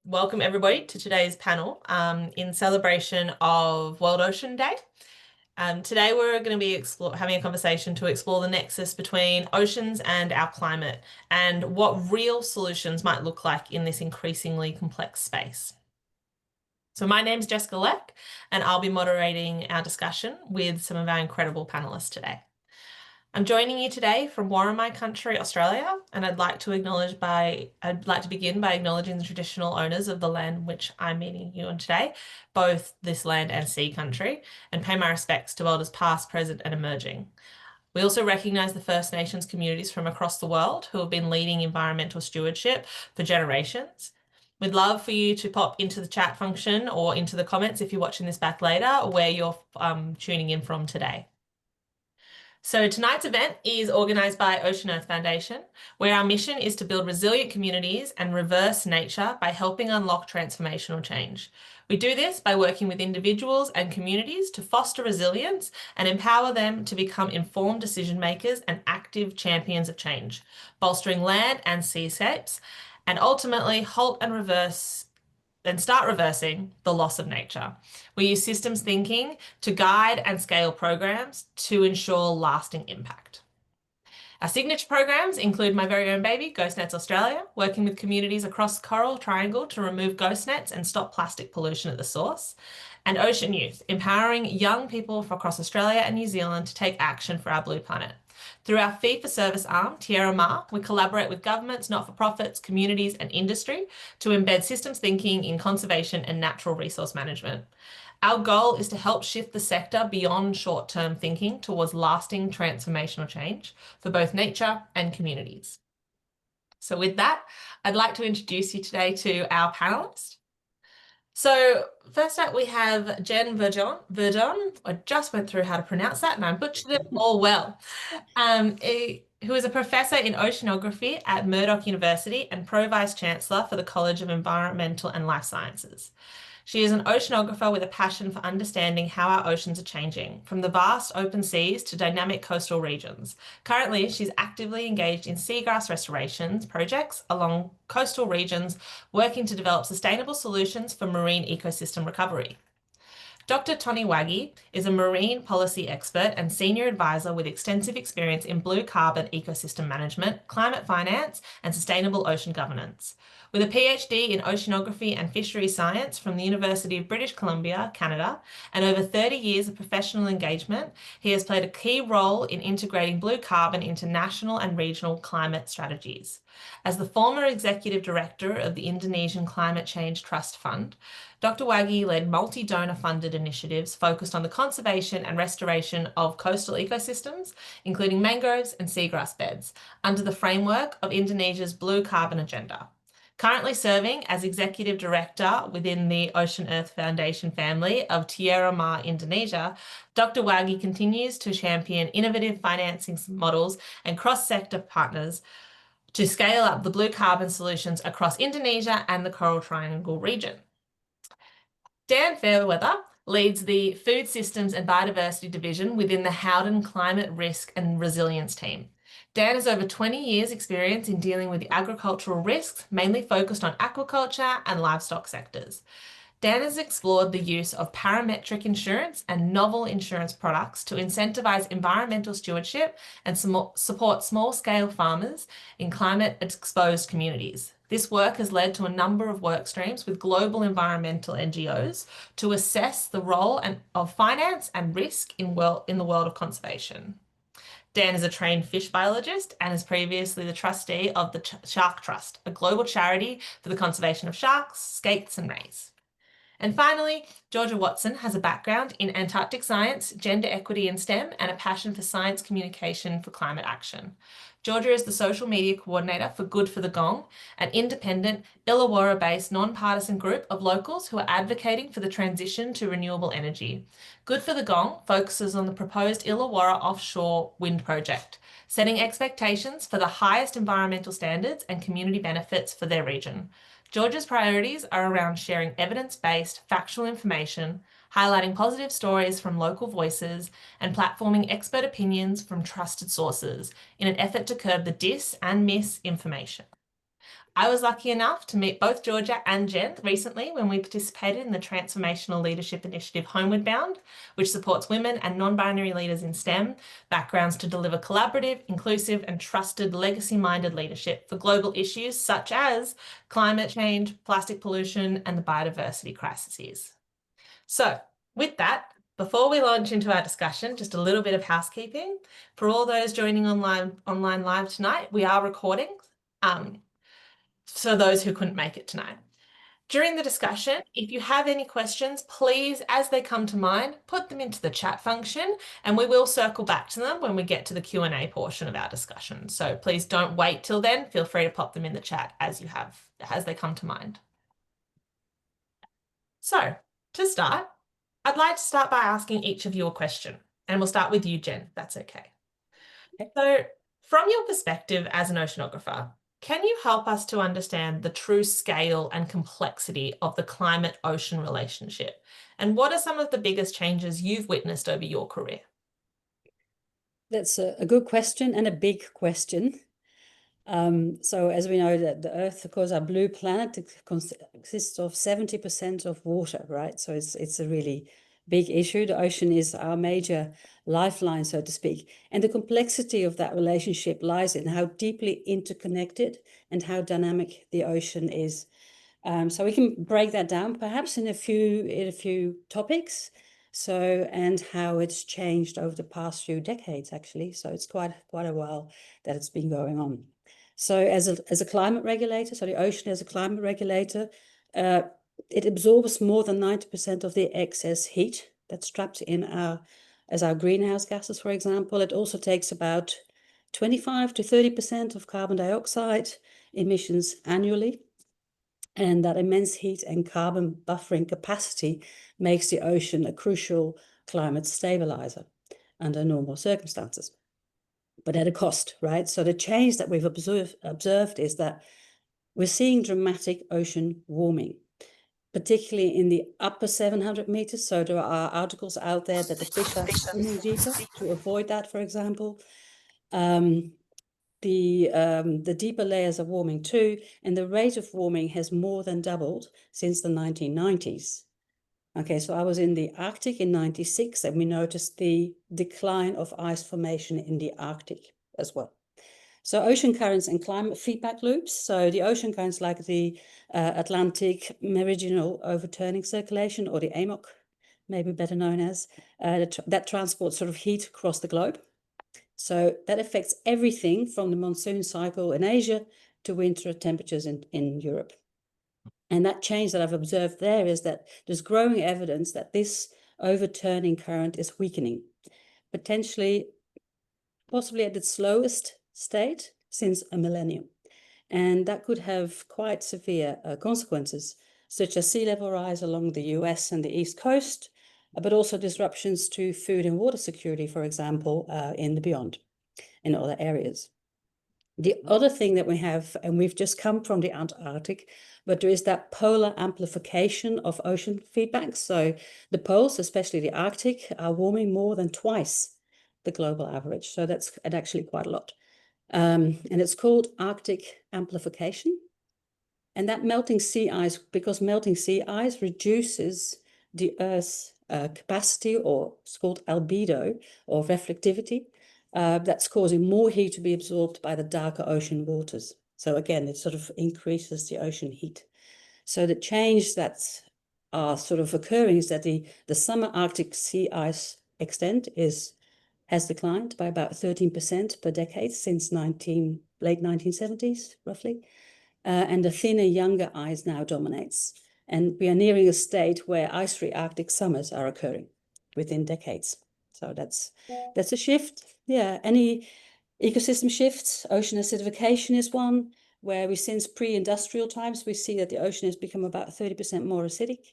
welcome everybody to today's panel in celebration of World Ocean Day. Today we're going to be having a conversation to explore the nexus between oceans and our climate and what real solutions might look like in this increasingly complex space. So my name's Jessica Leck, and I'll be moderating our discussion with some of our incredible panelists today. I'm joining you today from Warramai country, Australia, and I'd like to begin by acknowledging the traditional owners of the land which I'm meeting you on today, both this land and sea country, and pay my respects to elders past, present, and emerging. We also recognise the First Nations communities from across the world who have been leading environmental stewardship for generations. We'd love for you to pop into the chat function or into the comments if you're watching this back later, where you're tuning in from today. So tonight's event is organised by OceanEarth Foundation, where our mission is to build resilient communities and reverse nature by helping unlock transformational change. We do this by working with individuals and communities to foster resilience and empower them to become informed decision makers and active champions of change, bolstering land and seascapes, and ultimately halt and start reversing the loss of nature. We use systems thinking to guide and scale programs to ensure lasting impact. Our signature programs include my very own baby, Ghost Nets Australia, working with communities across the Coral Triangle to remove ghost nets and stop plastic pollution at the source, and Ocean Youth, empowering young people from across Australia and New Zealand to take action for our blue planet. Through our fee-for-service arm, TierraMar, we collaborate with governments, not-for-profits, communities and industry to embed systems thinking in conservation and natural resource management. Our goal is to help shift the sector beyond short-term thinking towards lasting transformational change for both nature and communities. So with that, I'd like to introduce you today to our panelists. So first up, we have Jen Verduin. I just went through how to pronounce that and I butchered it all well. Who is a professor in oceanography at Murdoch University and Pro-Vice Chancellor for the College of Environmental and Life Sciences. She is an oceanographer with a passion for understanding how our oceans are changing, from the vast open seas to dynamic coastal regions. Currently, she's actively engaged in seagrass restorations projects along coastal regions, working to develop sustainable solutions for marine ecosystem recovery. Dr. Tonny Wagey is a marine policy expert and senior advisor with extensive experience in blue carbon ecosystem management, climate finance, and sustainable ocean governance. With a PhD in oceanography and fisheries science from the University of British Columbia, Canada, and over 30 years of professional engagement, he has played a key role in integrating blue carbon into national and regional climate strategies. As the former executive director of the Indonesian Climate Change Trust Fund, Dr. Wagey led multi-donor funded initiatives focused on the conservation and restoration of coastal ecosystems, including mangroves and seagrass beds, under the framework of Indonesia's Blue Carbon Agenda. Currently serving as Executive Director within the OceanEarth Foundation family of TierraMar Indonesia, Dr. Wagey continues to champion innovative financing models and cross-sector partners to scale up the blue carbon solutions across Indonesia and the Coral Triangle region. Dan Fairweather leads the Food Systems and Biodiversity Division within the Howden Climate Risk and Resilience team. Dan has over 20 years experience in dealing with the agricultural risks, mainly focused on aquaculture and livestock sectors. Dan has explored the use of parametric insurance and novel insurance products to incentivize environmental stewardship and support small-scale farmers in climate-exposed communities. This work has led to a number of work streams with global environmental NGOs to assess the role of finance and risk in the world of conservation. Dan is a trained fish biologist and is previously the trustee of the Shark Trust, a global charity for the conservation of sharks, skates, and rays. And finally, Georgia Watson has a background in Antarctic science, gender equity and STEM, and a passion for science communication for climate action. Georgia is the social media coordinator for Good for the Gong, an independent, Illawarra-based non-partisan group of locals who are advocating for the transition to renewable energy. Good for the Gong focuses on the proposed Illawarra offshore wind project, setting expectations for the highest environmental standards and community benefits for their region. Georgia's priorities are around sharing evidence-based factual information, highlighting positive stories from local voices, and platforming expert opinions from trusted sources in an effort to curb the dis and misinformation. I was lucky enough to meet both Georgia and Jen recently when we participated in the Transformational Leadership Initiative Homeward Bound, which supports women and non-binary leaders in STEM backgrounds to deliver collaborative, inclusive, and trusted legacy-minded leadership for global issues such as climate change, plastic pollution, and the biodiversity crises. So, with that, before we launch into our discussion, just a little bit of housekeeping. For all those joining online live tonight, we are recording. So those who couldn't make it tonight. During the discussion, if you have any questions, please, as they come to mind, put them into the chat function and we will circle back to them when we get to the Q&A portion of our discussion. So please don't wait till then. Feel free to pop them in the chat as they come to mind. So to start, I'd like to start by asking each of you a question, and we'll start with you, Jen, if that's okay. So from your perspective as an oceanographer, can you help us to understand the true scale and complexity of the climate-ocean relationship? And what are some of the biggest changes you've witnessed over your career? That's a good question and a big question. So as we know, that the Earth, of course, our blue planet, consists of 70% of water, right? So it's a really big issue. The ocean is our major lifeline, so to speak. And the complexity of that relationship lies in how deeply interconnected and how dynamic the ocean is. So we can break that down perhaps in a few topics. So, and how it's changed over the past few decades, actually. So it's quite a while that it's been going on. So as a climate regulator, so the ocean as a climate regulator, it absorbs more than 90% of the excess heat that's trapped in as our greenhouse gases, for example. It also takes about 25 to 30% of carbon dioxide emissions annually. And that immense heat and carbon buffering capacity makes the ocean a crucial climate stabilizer under normal circumstances, but at a cost, right? So the change that we've observed is that we're seeing dramatic ocean warming, particularly in the upper 700 meters. So there are articles out there that the fish are swimming deeper to avoid that, for example. The deeper layers are warming too, and the rate of warming has more than doubled since the 1990s. Okay, so I was in the Arctic in 96, and we noticed the decline of ice formation in the Arctic as well. So ocean currents and climate feedback loops. So the ocean currents, like the Atlantic Meridional Overturning Circulation, or the AMOC, maybe better known as, that transports sort of heat across the globe. So that affects everything from the monsoon cycle in Asia to winter temperatures in Europe. And that change that I've observed there is that there's growing evidence that this overturning current is weakening, possibly at its slowest state since a millennium. And that could have quite severe consequences, such as sea level rise along the US and the East Coast, but also disruptions to food and water security, for example, in the beyond, in other areas. The other thing that we have, and we've just come from the Antarctic, but there is that polar amplification of ocean feedback. So the poles, especially the Arctic, are warming more than twice the global average. So that's actually quite a lot. And it's called Arctic amplification. And that melting sea ice, because melting sea ice reduces the Earth's capacity, or it's called albedo, or reflectivity, that's causing more heat to be absorbed by the darker ocean waters. So again, it sort of increases the ocean heat. So the change that's sort of occurring is that the summer Arctic sea ice extent has declined by about 13% per decade since late 1970s, roughly. And the thinner, younger ice now dominates. And we are nearing a state where ice-free Arctic summers are occurring within decades. So that's a shift. Yeah, any ecosystem shifts, ocean acidification is one, where since pre-industrial times, we see that the ocean has become about 30% more acidic.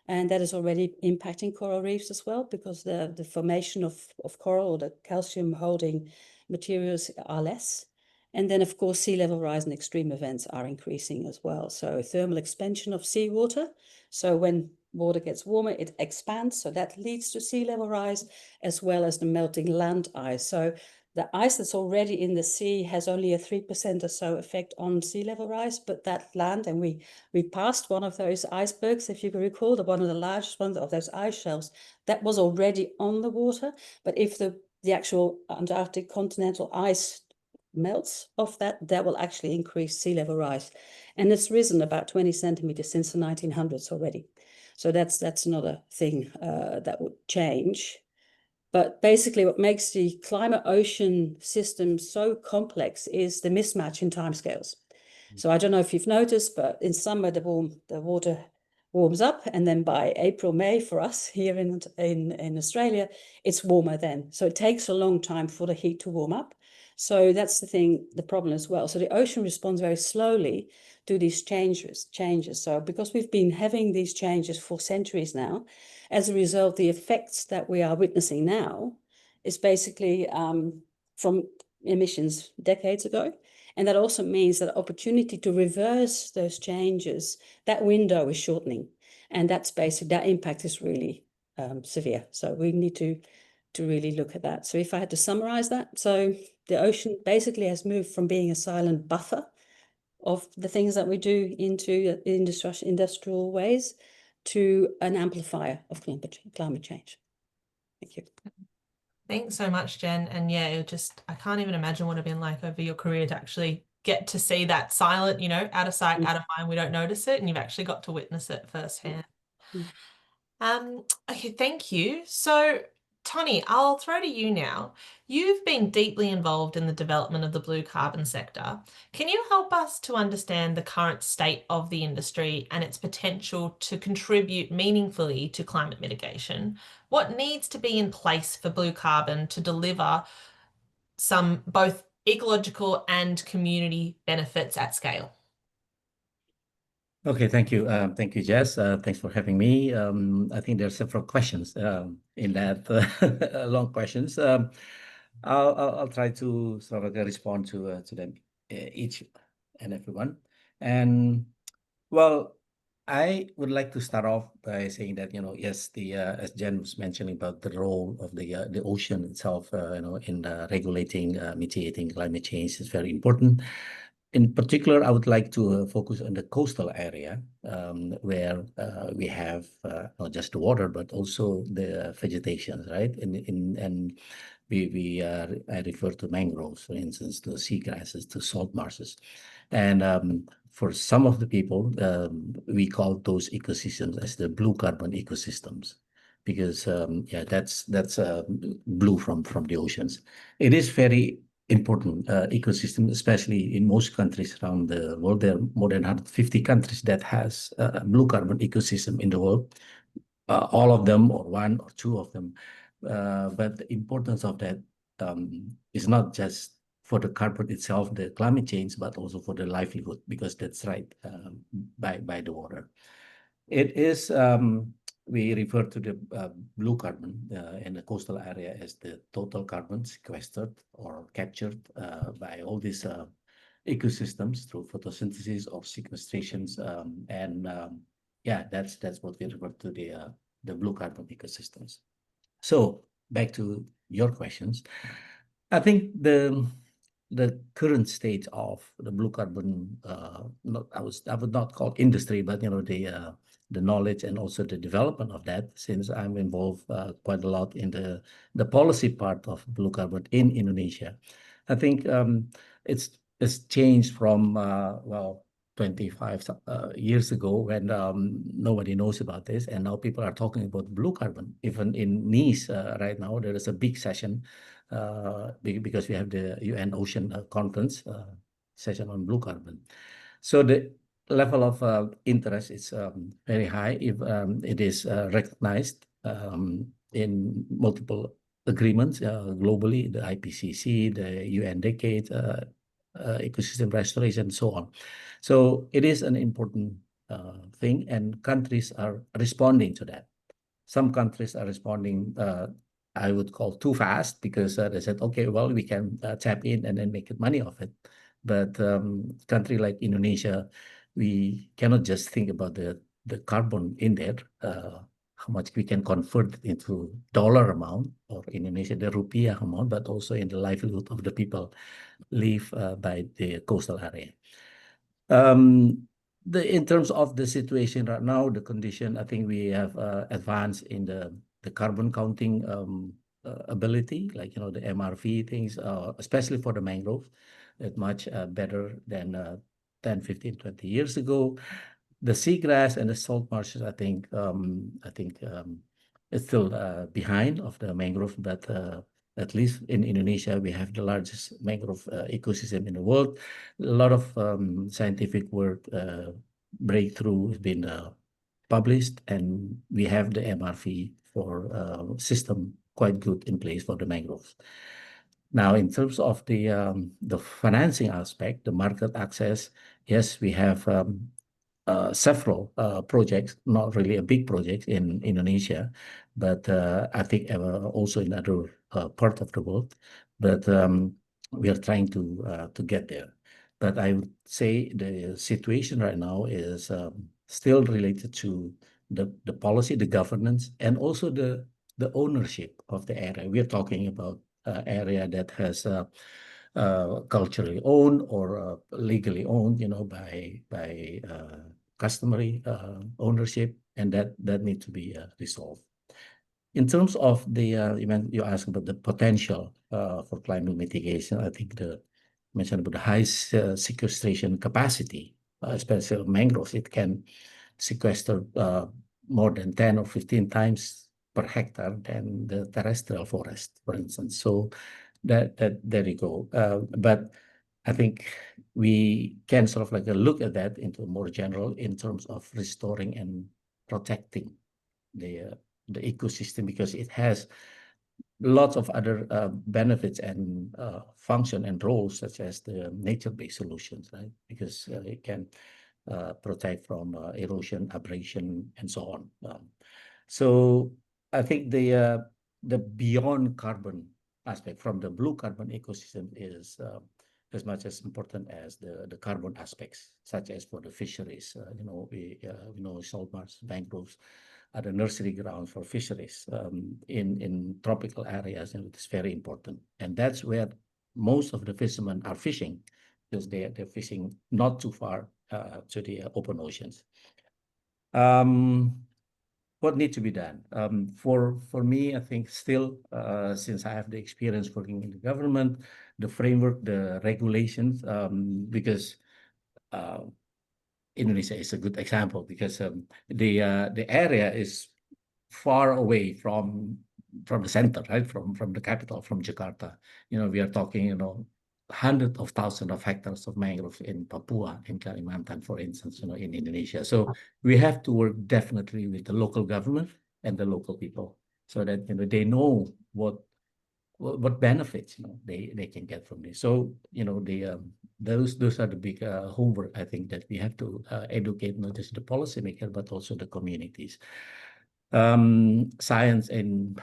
And that is already impacting coral reefs as well, because the formation of coral, or the calcium holding materials, are less. And then, of course, sea level rise and extreme events are increasing as well. So thermal expansion of seawater. So when water gets warmer, it expands. So that leads to sea level rise, as well as the melting land ice. So The ice that's already in the sea has only a 3% or so effect on sea level rise, but that land, and we passed one of those icebergs, if you can recall, one of the largest ones of those ice shelves, that was already on the water. But if the actual Antarctic continental ice melts off that will actually increase sea level rise. And it's risen about 20 centimeters since the 1900s already. So that's another thing that would change. But basically, what makes the climate-ocean system so complex is the mismatch in timescales. So I don't know if you've noticed, but in summer the water warms up, and then by April, May for us here in Australia, it's warmer then. So it takes a long time for the heat to warm up. So that's the problem as well. So the ocean responds very slowly to these changes. So because we've been having these changes for centuries now, as a result, the effects that we are witnessing now is basically from emissions decades ago. And that also means that opportunity to reverse those changes, that window is shortening. And that's basically, that impact is really severe. So we need to really look at that. So if I had to summarize that, so the ocean basically has moved from being a silent buffer of the things that we do into industrial ways to an amplifier of climate change. Thank you. Thanks so much, Jen. And yeah, I can't even imagine what it'd been like over your career to actually get to see that silent, out of sight, out of mind, we don't notice it, and you've actually got to witness it firsthand. Okay, thank you. So, Tonny, I'll throw to you now. You've been deeply involved in the development of the blue carbon sector. Can you help us to understand the current state of the industry and its potential to contribute meaningfully to climate mitigation? What needs to be in place for blue carbon to deliver some both ecological and community benefits at scale? Okay, thank you. Thank you, Jess. Thanks for having me. I think there are several questions in that long questions. I'll try to sort of respond to them each and everyone. And well, I would like to start off by saying that yes, the as Jen was mentioning about the role of the ocean itself, in regulating, mitigating climate change is very important. In particular, I would like to focus on the coastal area where we have not just the water but also the vegetation, right? And I refer to mangroves, for instance, to seagrasses, to salt marshes, and for some of the people, we call those ecosystems as the blue carbon ecosystems because yeah, that's blue from the oceans. It is very important ecosystem, especially in most countries around the world. There are more than 150 countries that has a blue carbon ecosystem in the world, all of them or one or two of them. But the importance of that is not just for the carbon itself, the climate change, but also for the livelihood, because that's right by the water. It is we refer to the blue carbon in the coastal area as the total carbon sequestered or captured by all these ecosystems through photosynthesis or sequestrations, yeah, that's what we refer to the blue carbon ecosystems. So back to your questions, I think the current state of the blue carbon, I would not call industry, but the knowledge and also the development of that, since I'm involved quite a lot in the policy part of blue carbon in Indonesia. I think it's changed from 25 years ago when nobody knows about this, and now people are talking about blue carbon. Even in Nice right now, there is a big session because we have the UN Ocean Conference session on blue carbon. So the level of interest is very high. If it is recognized in multiple agreements globally, the IPCC, the UN Decade, ecosystem restoration, and so on. So it is an important thing, and countries are responding to that. Some countries are responding, I would call too fast, because they said, okay, well, we can tap in and then make money off it. But country like Indonesia, we cannot just think about the carbon in there. how much we can convert it into dollar amount, or in Indonesia, the rupiah amount, but also in the livelihood of the people live by the coastal area. In terms of the situation right now, the condition, I think we have advanced in the carbon counting ability, like, the MRV things, especially for the mangrove, it's much better than 10, 15, 20 years ago. The seagrass and the salt marshes, I think it's still behind of the mangrove, but at least in Indonesia, we have the largest mangrove ecosystem in the world. A lot of scientific work breakthrough has been published, and we have the MRV for system quite good in place for the mangroves. Now, in terms of the financing aspect, the market access, yes, we have several projects, not really a big project in Indonesia, but I think also in other part of the world. But we are trying to get there. But I would say the situation right now is still related to the policy, the governance, and also the ownership of the area. We are talking about area that has culturally owned or legally owned, by customary ownership, and that need to be resolved. In terms of you asked about the potential for climate mitigation. I think mentioned about the high sequestration capacity, especially mangroves. It can sequester more than 10 or 15 times per hectare than the terrestrial forest, for instance. So that there you go. But I think we can sort of like look at that into more general in terms of restoring and protecting the ecosystem, because it has lots of other benefits and function and roles, such as the nature-based solutions, right? Because it can protect from erosion, abrasion, and so on. So I think the beyond carbon aspect from the blue carbon ecosystem is as much as important as the carbon aspects, such as for the fisheries. We know salt marshes, mangroves are the nursery grounds for fisheries in tropical areas, and it's very important. And that's where most of the fishermen are fishing, because they're fishing not too far to the open oceans. What needs to be done? For me, I think still, since I have the experience working in the government, the framework, the regulations, because Indonesia is a good example, because the area is far away from the center, right? From the capital, from Jakarta. We are talking, hundreds of thousands of hectares of mangrove in Papua, in Kalimantan, for instance, in Indonesia. So we have to work definitely with the local government and the local people, so that they know what benefits they can get from this. So those are the big homework, I think, that we have to educate not just the policymaker but also the communities. Science and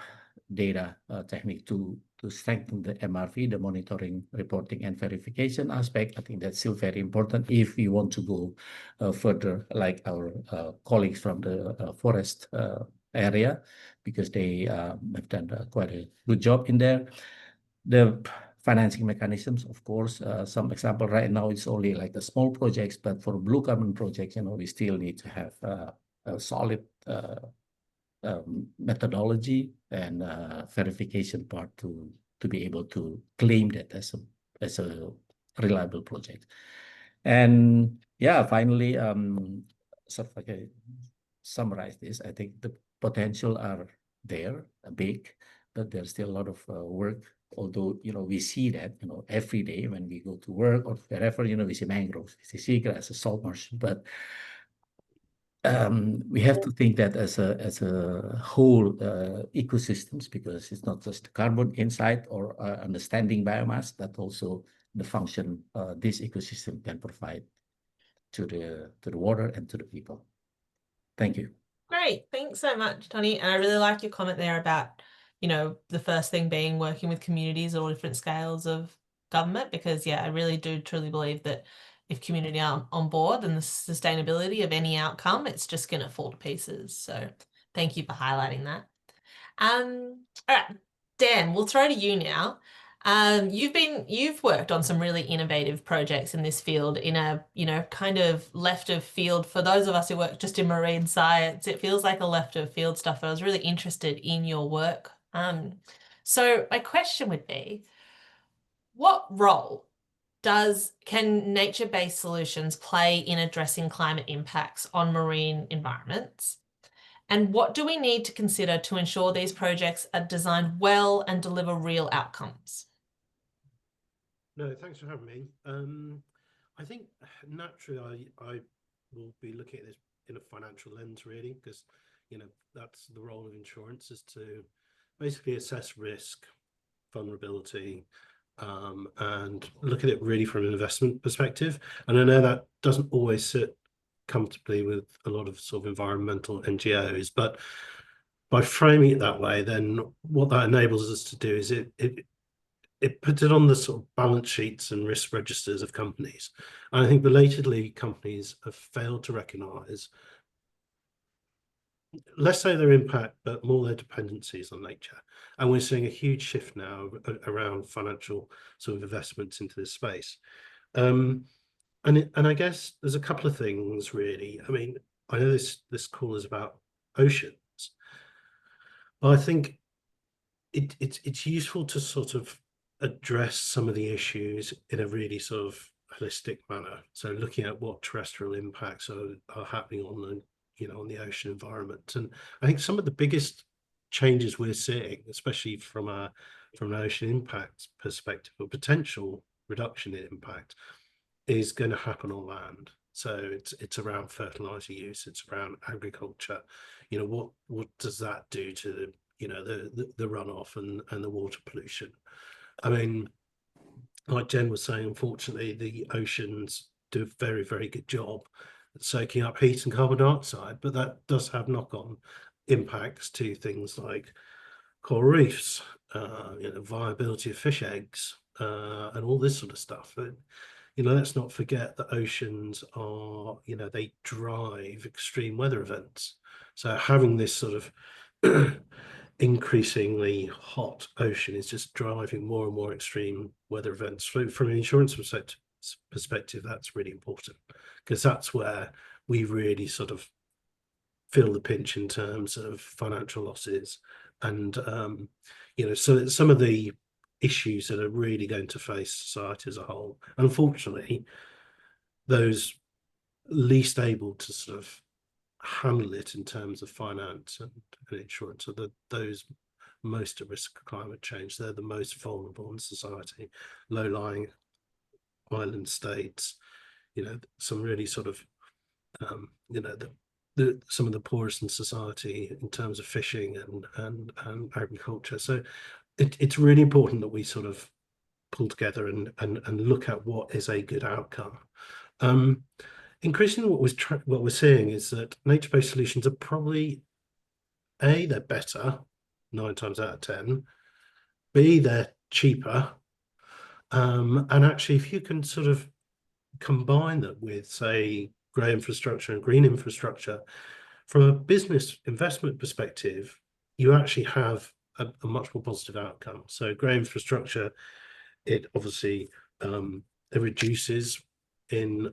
data technique to strengthen the MRV, the monitoring, reporting, and verification aspect. I think that's still very important if we want to go further, like our colleagues from the forest area, because they have done quite a good job in there. The financing mechanisms, of course, some example right now, it's only like the small projects, but for blue carbon projects, we still need to have a solid methodology and verification part to be able to claim that as a reliable project. And yeah, finally, sort of like summarize this. I think the potential are there, big, but there's still a lot of work. Although we see that every day when we go to work or wherever, we see mangroves, we see seagrass, salt marsh, but we have to think that as a whole ecosystems, because it's not just the carbon inside or understanding biomass, but also the function this ecosystem can provide to the water and to the people. Thank you. Great, thanks so much, Tonny. And I really like your comment there about the first thing being working with communities at all different scales of government, because yeah, I really do truly believe that if community are on board, then the sustainability of any outcome, it's just going to fall to pieces. So Thank you for highlighting that. All right, Dan, we'll throw to you now. You've worked on some really innovative projects in this field in a, kind of left of field. For those of us who work just in marine science, it feels like a left of field stuff. I was really interested in your work. So my question would be, what role can nature-based solutions play in addressing climate impacts on marine environments? And what do we need to consider to ensure these projects are designed well and deliver real outcomes? No, thanks for having me. I think naturally I will be looking at this in a financial lens, really, because that's the role of insurance, is to basically assess risk, vulnerability, and look at it really from an investment perspective. And I know that doesn't always sit comfortably with a lot of sort of environmental NGOs, but by framing it that way, then what that enables us to do is it puts it on the sort of balance sheets and risk registers of companies. And I think belatedly companies have failed to recognise less so their impact, but more their dependencies on nature. And we're seeing a huge shift now around financial sort of investments into this space. And I guess there's a couple of things really. I mean, I know this call is about oceans, but I think it's useful to sort of address some of the issues in a really sort of holistic manner. So looking at what terrestrial impacts are happening on the on the ocean environment. And I think some of the biggest changes we're seeing, especially from an ocean impact perspective, or potential reduction in impact, is going to happen on land. So it's around fertilizer use, it's around agriculture. What does that do to the runoff and the water pollution? I mean, like Jen was saying, unfortunately, the oceans do a very, very good job at soaking up heat and carbon dioxide, but that does have knock-on impacts to things like coral reefs, viability of fish eggs, and all this sort of stuff. But, let's not forget that oceans are, they drive extreme weather events. So having this sort of increasingly hot ocean is just driving more and more extreme weather events. From an insurance perspective, that's really important, because that's where we really sort of feel the pinch in terms of financial losses. And so some of the issues that are really going to face society as a whole, unfortunately, those least able to sort of handle it in terms of finance and insurance are those most at risk of climate change. They're the most vulnerable in society, low-lying island states, some really sort of some of the poorest in society in terms of fishing and agriculture. So it's really important that we sort of pull together and look at what is a good outcome. Increasingly, what we're seeing is that nature-based solutions are probably they're better 9 times out of 10. B, they're cheaper, and actually, if you can sort of combine that with, say, grey infrastructure and green infrastructure, from a business investment perspective, you actually have a much more positive outcome. So grey infrastructure, it obviously it reduces in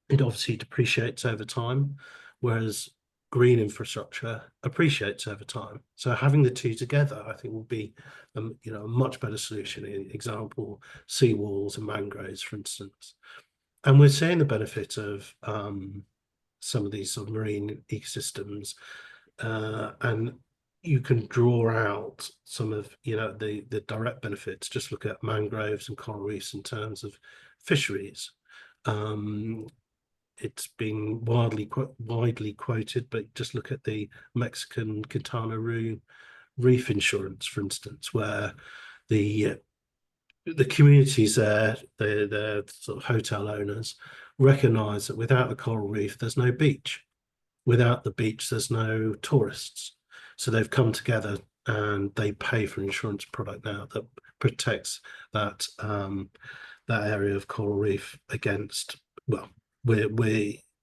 it obviously depreciates over time, whereas green infrastructure appreciates over time. So having the two together, I think, will be a much better solution. In example, seawalls and mangroves, for instance. And we're seeing the benefit of some of these sort of marine ecosystems, and you can draw out some of the direct benefits. Just look at mangroves and coral reefs in terms of fisheries. It's been widely quoted, but just look at the Mexican Quintana Roo reef insurance, for instance, where the communities there, the sort of hotel owners, recognise that without the coral reef, there's no beach. Without the beach, there's no tourists. So they've come together and they pay for an insurance product now that protects that area of coral reef against, well,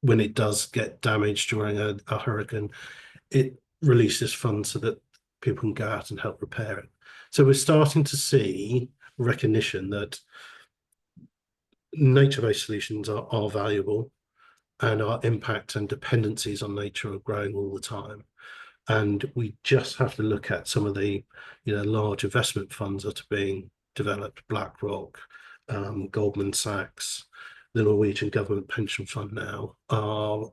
when it does get damaged during a hurricane, it releases funds so that people can go out and help repair it. So we're starting to see recognition that nature-based solutions are valuable, and our impact and dependencies on nature are growing all the time. And we just have to look at some of the large investment funds that are being developed. BlackRock, Goldman Sachs, the Norwegian government pension fund now are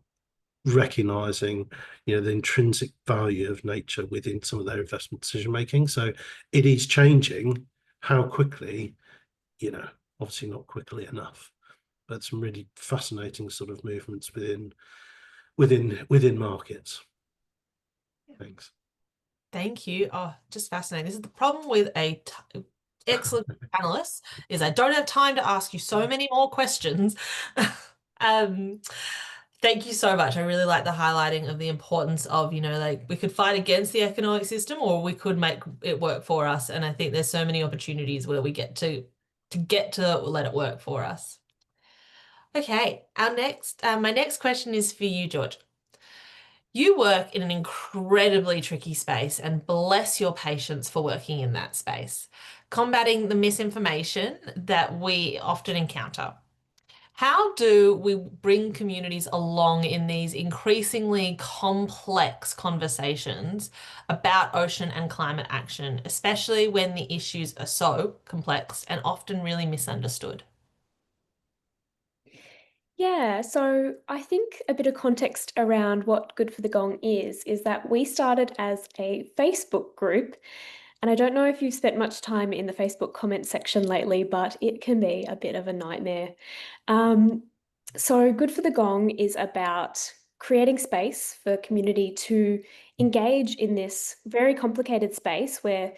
recognizing the intrinsic value of nature within some of their investment decision making. So it is changing. How quickly, obviously not quickly enough, but some really fascinating sort of movements within markets. Thanks. Thank you. Oh, just fascinating. This is the problem with excellent panelists, is I don't have time to ask you so many more questions. Thank you so much. I really like the highlighting of the importance of, like, we could fight against the economic system, or we could make it work for us. And I think there's so many opportunities where we get to let it work for us. Okay, my next question is for you, George. You work in an incredibly tricky space, and bless your patience for working in that space, combating the misinformation that we often encounter. How do we bring communities along in these increasingly complex conversations about ocean and climate action, especially when the issues are so complex and often really misunderstood? Yeah, so I think a bit of context around what Good for the Gong is that we started as a Facebook group. And I don't know if you've spent much time in the Facebook comment section lately, but it can be a bit of a nightmare. So Good for the Gong is about creating space for community to engage in this very complicated space where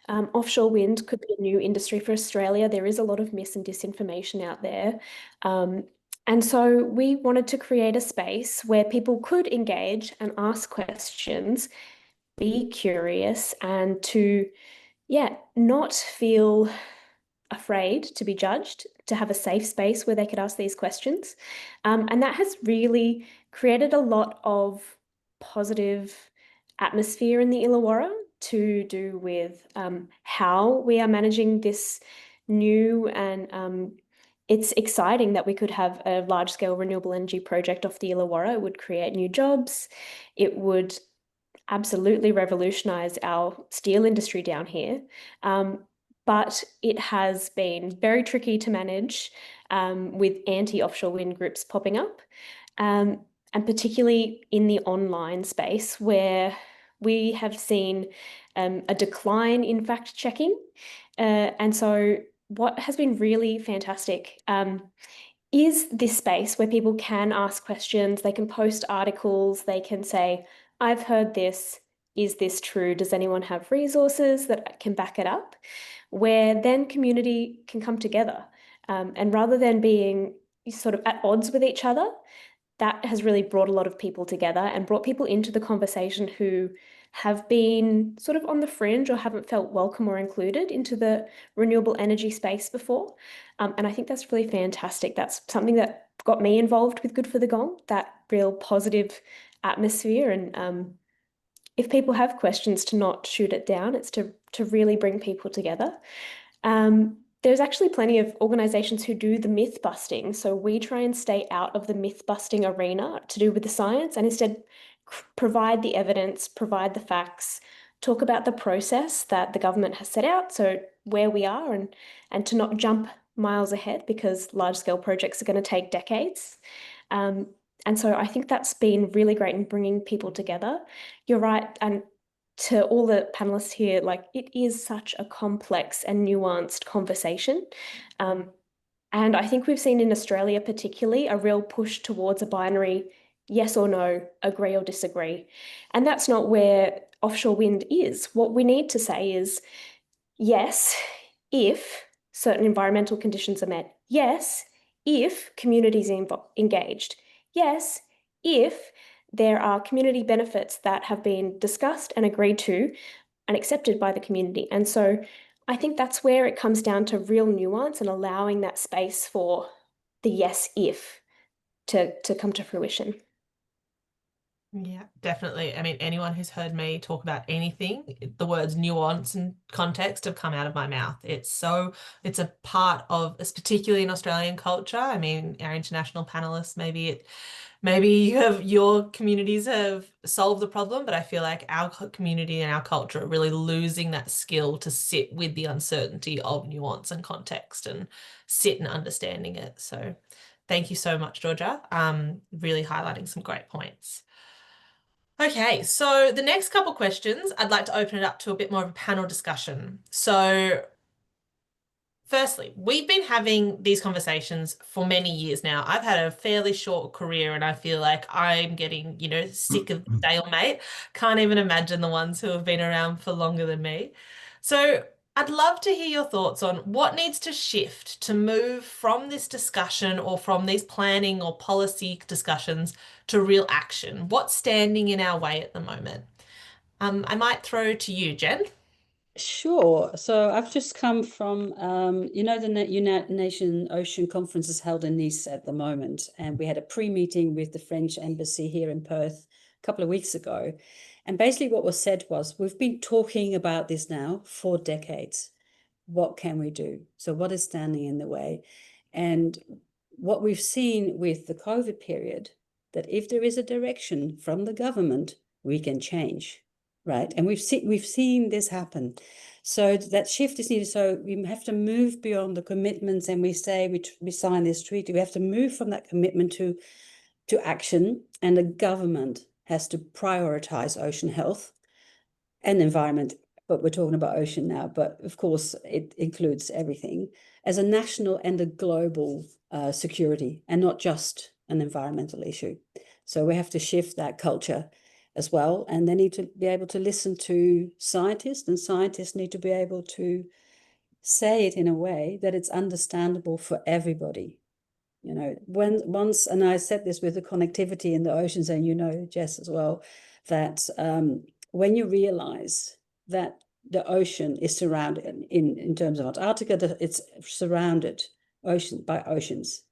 offshore wind could be a new industry for Australia. There is a lot of mis and disinformation out there. And so we wanted to create a space where people could engage and ask questions, be curious, and to, not feel afraid to be judged, to have a safe space where they could ask these questions. And that has really created a lot of positive atmosphere in the Illawarra to do with how we are managing this new, and it's exciting that we could have a large-scale renewable energy project off the Illawarra. It would create new jobs. It would absolutely revolutionize our steel industry down here. But it has been very tricky to manage with anti-offshore wind groups popping up, and particularly in the online space where we have seen a decline in fact-checking. And so what has been really fantastic is this space where people can ask questions, they can post articles, they can say, I've heard this, is this true? Does anyone have resources that can back it up? Where then community can come together. And rather than being sort of at odds with each other, that has really brought a lot of people together and brought people into the conversation who have been sort of on the fringe or haven't felt welcome or included into the renewable energy space before. And I think that's really fantastic. That's something that got me involved with Good for the Gong, that real positive atmosphere. And if people have questions, to not shoot it down, it's to really bring people together. There's actually plenty of organizations who do the myth busting. So we try and stay out of the myth busting arena to do with the science, and instead provide the evidence, provide the facts, talk about the process that the government has set out, so where we are, and to not jump miles ahead, because large-scale projects are going to take decades. And so I think that's been really great in bringing people together. You're right, and to all the panelists here, like, it is such a complex and nuanced conversation. And I think we've seen in Australia particularly a real push towards a binary yes or no, agree or disagree. And that's not where offshore wind is. What we need to say is, yes, if certain environmental conditions are met. Yes, if communities are engaged. Yes, if there are community benefits that have been discussed and agreed to and accepted by the community. And so I think that's where it comes down to real nuance and allowing that space for the yes, if. to come to fruition. Yeah, definitely. I mean, anyone who's heard me talk about anything, the words nuance and context have come out of my mouth. It's a part of, it's particularly in Australian culture. I mean, our international panelists, maybe your communities have solved the problem, but I feel like our community and our culture are really losing that skill to sit with the uncertainty of nuance and context and sit and understanding it. So thank you so much, Georgia. Really highlighting some great points. Okay, so the next couple questions, I'd like to open it up to a bit more of a panel discussion. So firstly, we've been having these conversations for many years now. I've had a fairly short career and I feel like I'm getting, sick of the stalemate. Can't even imagine the ones who have been around for longer than me. So I'd love to hear your thoughts on what needs to shift to move from this discussion or from these planning or policy discussions to real action. What's standing in our way at the moment? I might throw to you, Jen. Sure. So I've just come from, the United Nations Ocean Conference is held in Nice at the moment, and we had a pre-meeting with the French embassy here in Perth a couple of weeks ago. And basically what was said was, we've been talking about this now for decades. What can we do? So what is standing in the way? And what we've seen with the COVID period, that if there is a direction from the government, we can change, right? And we've seen this happen. So that shift is needed. So we have to move beyond the commitments, and we say we sign this treaty. We have to move from that commitment to action, and the government has to prioritize ocean health and environment. But we're talking about ocean now, but of course it includes everything as a national and a global security, and not just an environmental issue. So we have to shift that culture as well, and they need to be able to listen to scientists, and scientists need to be able to say it in a way that it's understandable for everybody. And I said this with the connectivity in the oceans, and Jess as well, that when you realize that the ocean is surrounded, in terms of Antarctica, it's surrounded by oceans.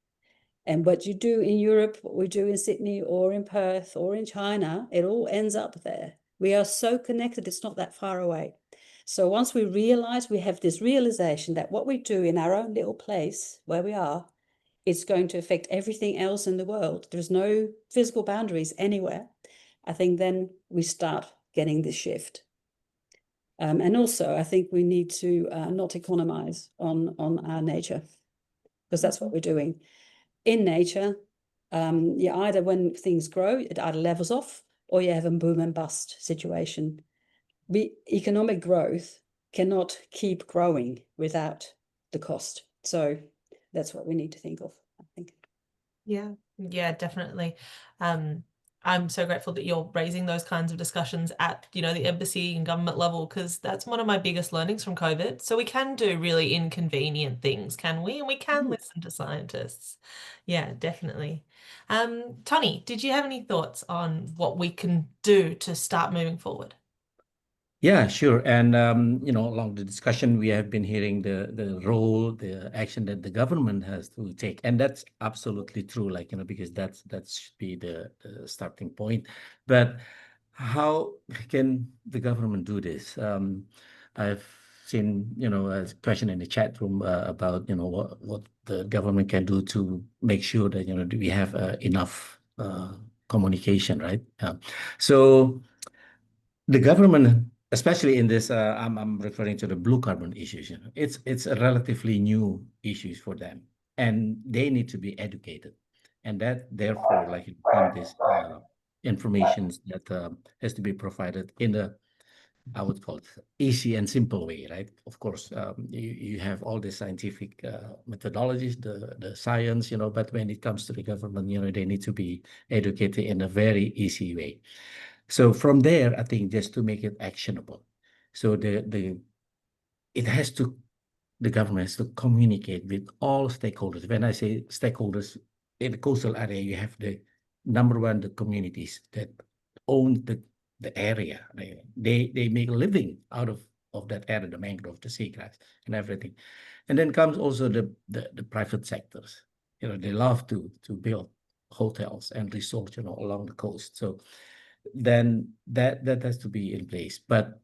And what you do in Europe, what we do in Sydney or in Perth or in China, it all ends up there. We are so connected, it's not that far away. So once we realize, we have this realization that what we do in our own little place where we are, it's going to affect everything else in the world. There's no physical boundaries anywhere. I think then we start getting this shift. And also, I think we need to not economize on our nature, because that's what we're doing. In nature, either when things grow, it either levels off, or you have a boom and bust situation. Economic growth cannot keep growing without the cost. So that's what we need to think of, I think. Yeah, definitely. I'm so grateful that you're raising those kinds of discussions at, the embassy and government level, because that's one of my biggest learnings from COVID. So we can do really inconvenient things, can we? And we can listen to scientists. Yeah, definitely. Tonny, did you have any thoughts on what we can do to start moving forward? Yeah, sure. And along the discussion, we have been hearing the role, the action that the government has to take, and that's absolutely true. Because that should be the starting point. But how can the government do this? I've seen a question in the chat room about what the government can do to make sure that do we have enough communication, right? So the government, especially in this, I'm referring to the blue carbon issues. It's a relatively new issues for them, and they need to be educated, and that therefore, in this information that has to be provided in a, I would call it, easy and simple way, right? Of course, you have all the scientific methodologies, the science, but when it comes to the government, they need to be educated in a very easy way. So from there, I think just to make it actionable. So the government has to communicate with all stakeholders. When I say stakeholders in the coastal area, you have the number one, the communities that own the area. They make a living out of that area, the mangrove, the seagrass, and everything. And then comes also the private sectors. They love to build hotels and resorts, along the coast. So then that has to be in place. But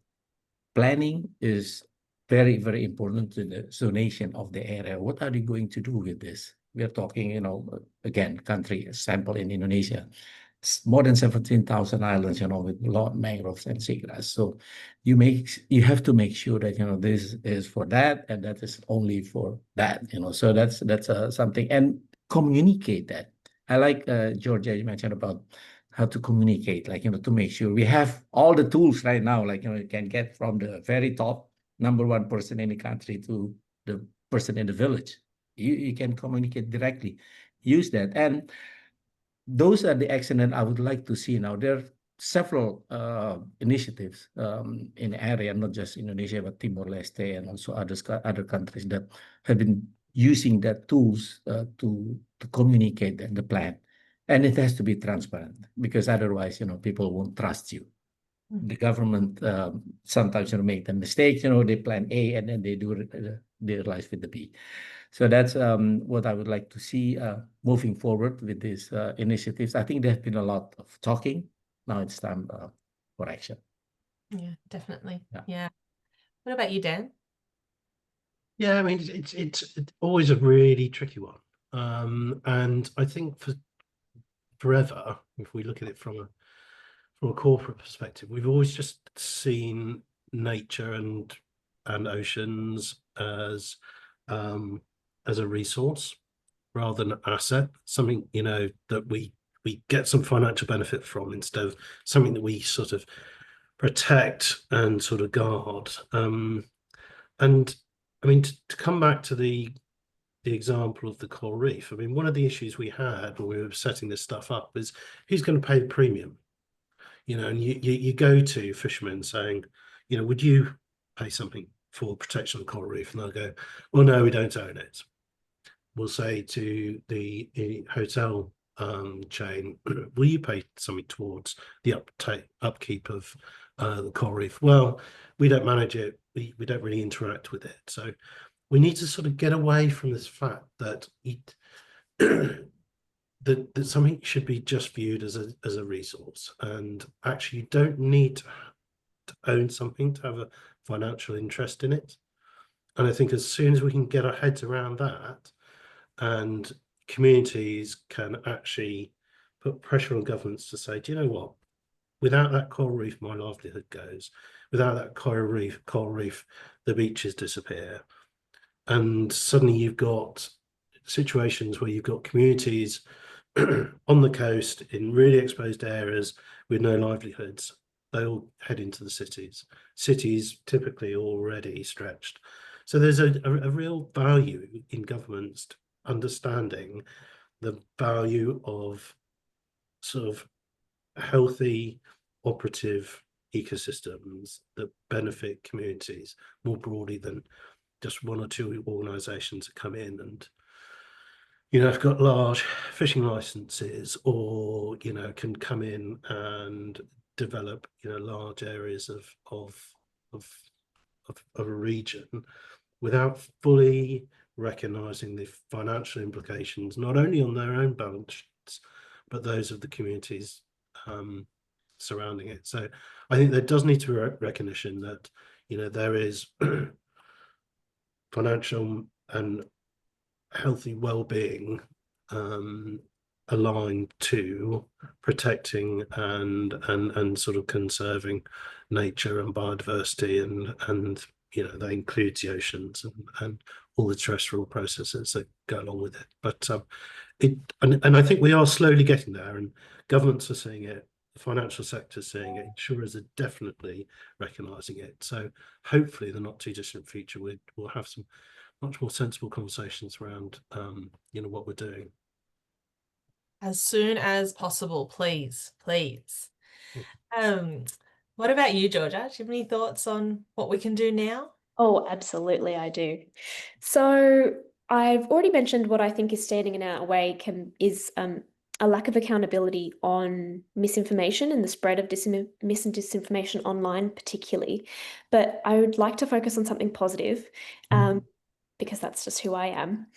planning is very, very important to the zonation of the area. What are you going to do with this? We are talking, again, country sample in Indonesia. It's more than 17,000 islands, with a lot of mangroves and seagrass. So you have to make sure that, this is for that and that is only for that, So that's something, and communicate that. I like, Georgia, you mentioned about how to communicate, like, to make sure we have all the tools right now, like, you can get from the very top #1 person in the country to the person in the village. You can communicate directly, use that. And those are the actions I would like to see now. There are several initiatives in the area, not just Indonesia, but Timor-Leste and also other countries that have been using that tools to communicate the plan. And it has to be transparent, because otherwise, people won't trust you. The government sometimes make the mistake, they plan A and then they do their life with the B. So that's what I would like to see moving forward with these initiatives. I think there's been a lot of talking. Now it's time for action. Yeah, definitely. Yeah. Yeah. What about you, Dan? Yeah, I mean, it's always a really tricky one. And I think forever, if we look at it from a corporate perspective, we've always just seen nature and oceans as a resource rather than an asset, something, that we get some financial benefit from, instead of something that we sort of protect and sort of guard. And I mean, to come back to the example of the coral reef, I mean, one of the issues we had when we were setting this stuff up is who's going to pay the premium? And you go to fishermen saying, would you pay something for protection of the coral reef? And they'll go, well, no, we don't own it. We'll say to the hotel chain, will you pay something towards the upkeep of the coral reef? Well, we don't manage it. We don't really interact with it. So we need to sort of get away from this fact that that something should be just viewed as a resource, and actually you don't need to own something to have a financial interest in it. And I think as soon as we can get our heads around that, and communities can actually put pressure on governments to say, do you know what, without that coral reef my livelihood goes, without that coral reef the beaches disappear. And suddenly you've got situations where you've got communities on the coast in really exposed areas with no livelihoods. They all head into the cities typically already stretched. So there's a real value in governments understanding the value of sort of healthy operative ecosystems that benefit communities more broadly than just one or two organizations that come in and have got large fishing licenses, or can come in and develop large areas of a region without fully recognizing the financial implications, not only on their own balance sheets, but those of the communities surrounding it. So I think there does need to be recognition that there is financial and healthy well-being aligned to protecting and sort of conserving nature and biodiversity, and that includes the oceans and all the terrestrial processes that go along with it. But I think we are slowly getting there, and governments are seeing it, the financial sector is seeing it, insurers are definitely recognizing it. So hopefully in the not too distant future we'll have some much more sensible conversations around what we're doing. As soon as possible, please. What about you, Georgia? Do you have any thoughts on what we can do now? Oh, absolutely, I do. So I've already mentioned what I think is standing in our way is a lack of accountability on misinformation and the spread of mis and disinformation online particularly. But I would like to focus on something positive. because that's just who I am.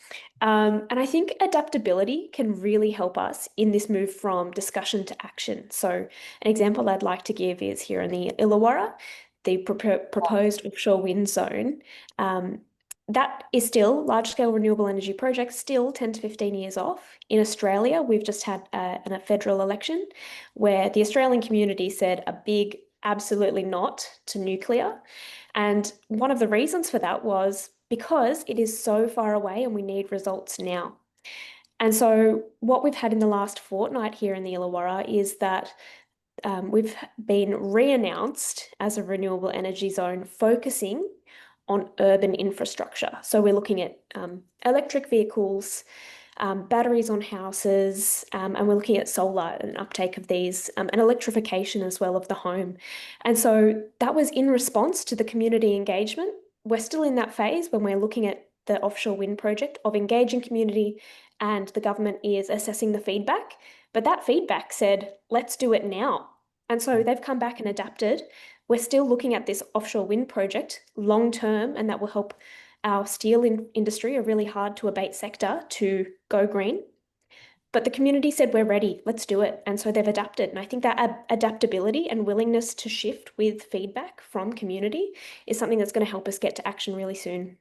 And I think adaptability can really help us in this move from discussion to action. So an example I'd like to give is here in the Illawarra, the proposed offshore wind zone. That is still large-scale renewable energy projects, still 10 to 15 years off. In Australia, we've just had a federal election where the Australian community said a big absolutely not to nuclear. And one of the reasons for that was because it is so far away and we need results now. And so what we've had in the last fortnight here in the Illawarra is that we've been re-announced as a renewable energy zone focusing on urban infrastructure. So we're looking at electric vehicles, batteries on houses, and we're looking at solar and uptake of these, and electrification as well of the home. And so that was in response to the community engagement. We're still in that phase when we're looking at the offshore wind project of engaging community, and the government is assessing the feedback. But that feedback said, let's do it now. And so they've come back and adapted. We're still looking at this offshore wind project long term, and that will help our steel industry, a really hard to abate sector, to go green. But the community said, we're ready, let's do it. And so they've adapted. And I think that adaptability and willingness to shift with feedback from community is something that's going to help us get to action really soon.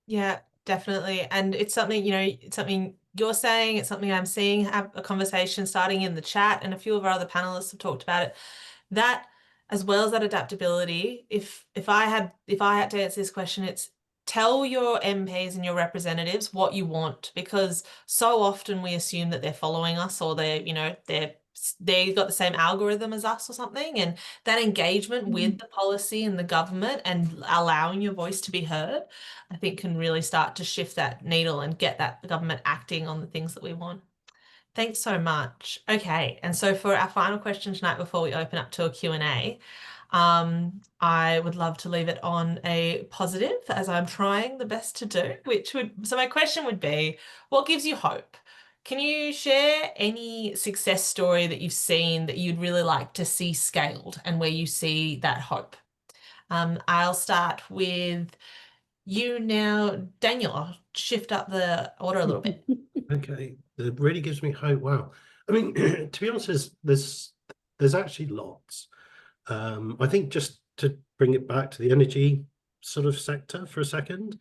Yeah, definitely. And it's something, it's something you're saying, it's something I'm seeing, have a conversation starting in the chat, and a few of our other panelists have talked about it. That, as well as that adaptability, if I had to answer this question, it's tell your MPs and your representatives what you want, because so often we assume that they're following us, or they've got the same algorithm as us or something. And that engagement with the policy and the government and allowing your voice to be heard, I think can really start to shift that needle and get the government acting on the things that we want. Thanks so much. Okay, and so for our final question tonight before we open up to a Q&A, I would love to leave it on a positive, as I'm trying the best to do, so my question would be, what gives you hope? Can you share any success story that you've seen that you'd really like to see scaled and where you see that hope? I'll start with you now, Daniel. I'll shift up the order a little bit. Okay, that really gives me hope. Wow. I mean, to be honest, there's actually lots. I think just to bring it back to the energy sort of sector for a second,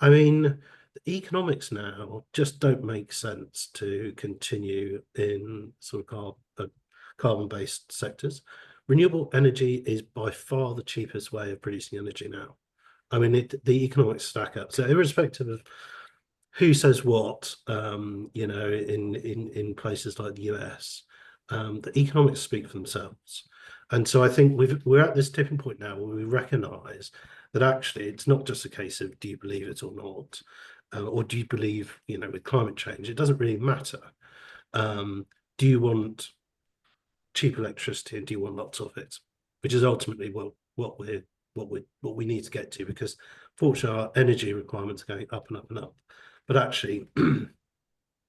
I mean, the economics now just don't make sense to continue in sort of carbon-based sectors. Renewable energy is by far the cheapest way of producing energy now. I mean, the economics stack up. So irrespective of who says what, in places like the US, the economics speak for themselves. And so I think we're at this tipping point now where we recognize that actually it's not just a case of do you believe it or not, or do you believe, with climate change, it doesn't really matter. Do you want cheap electricity and do you want lots of it? Which is ultimately what we need to get to, because fortunately our energy requirements are going up and up and up. But actually,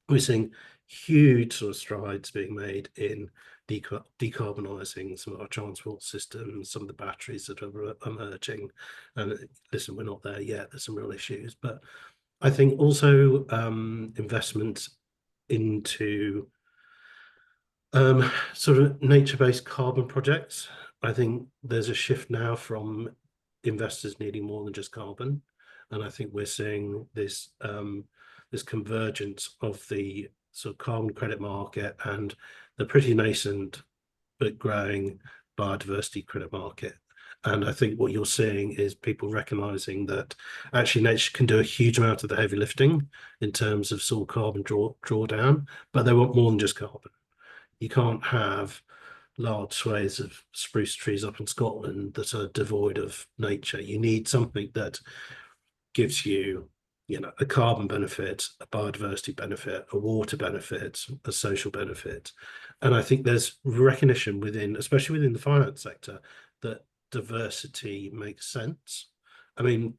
we're seeing huge sort of strides being made in decarbonising some of our transport systems, some of the batteries that are emerging. And listen, we're not there yet. There's some real issues. But I think also investment into sort of nature-based carbon projects. I think there's a shift now from investors needing more than just carbon. And I think we're seeing this this convergence of the sort of carbon credit market and the pretty nascent but growing biodiversity credit market. And I think what you're seeing is people recognizing that actually nature can do a huge amount of the heavy lifting in terms of soil carbon drawdown, but they want more than just carbon. You can't have large swathes of spruce trees up in Scotland that are devoid of nature. You need something that gives you, a carbon benefit, a biodiversity benefit, a water benefit, a social benefit. And I think there's recognition especially within the finance sector, that diversity makes sense. I mean,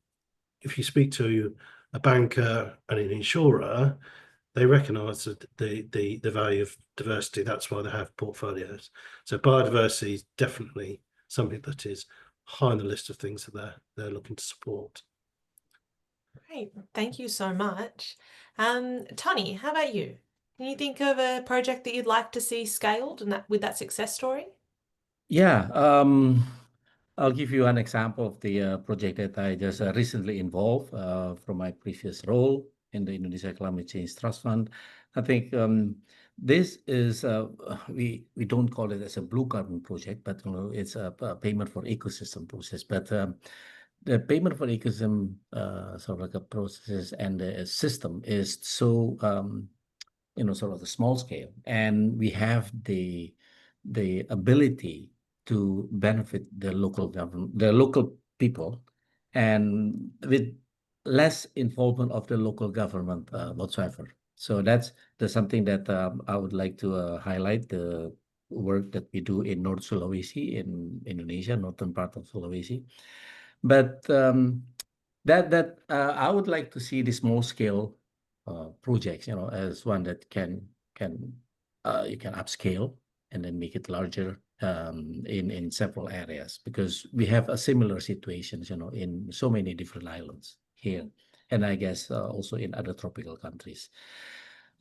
if you speak to a banker and an insurer, they recognize that the value of diversity. That's why they have portfolios. So biodiversity is definitely something that is high on the list of things that they're looking to support. Great. Thank you so much. Tonny, how about you? Can you think of a project that you'd like to see scaled and with that success story? Yeah, I'll give you an example of the project that I just recently involved from my previous role in the Indonesia Climate Change Trust Fund. I think this is we don't call it as a blue carbon project, but it's a payment for ecosystem process. But the payment for ecosystem sort of like a process and a system is so sort of the small scale, and we have the ability to benefit the local government, the local people, and with less involvement of the local government whatsoever. So that's something that I would like to highlight, the work that we do in North Sulawesi, in Indonesia, northern part of Sulawesi. But that I would like to see the small scale projects, as one that you can upscale and then make it larger in several areas, because we have a similar situations, in so many different islands here, and I guess also in other tropical countries.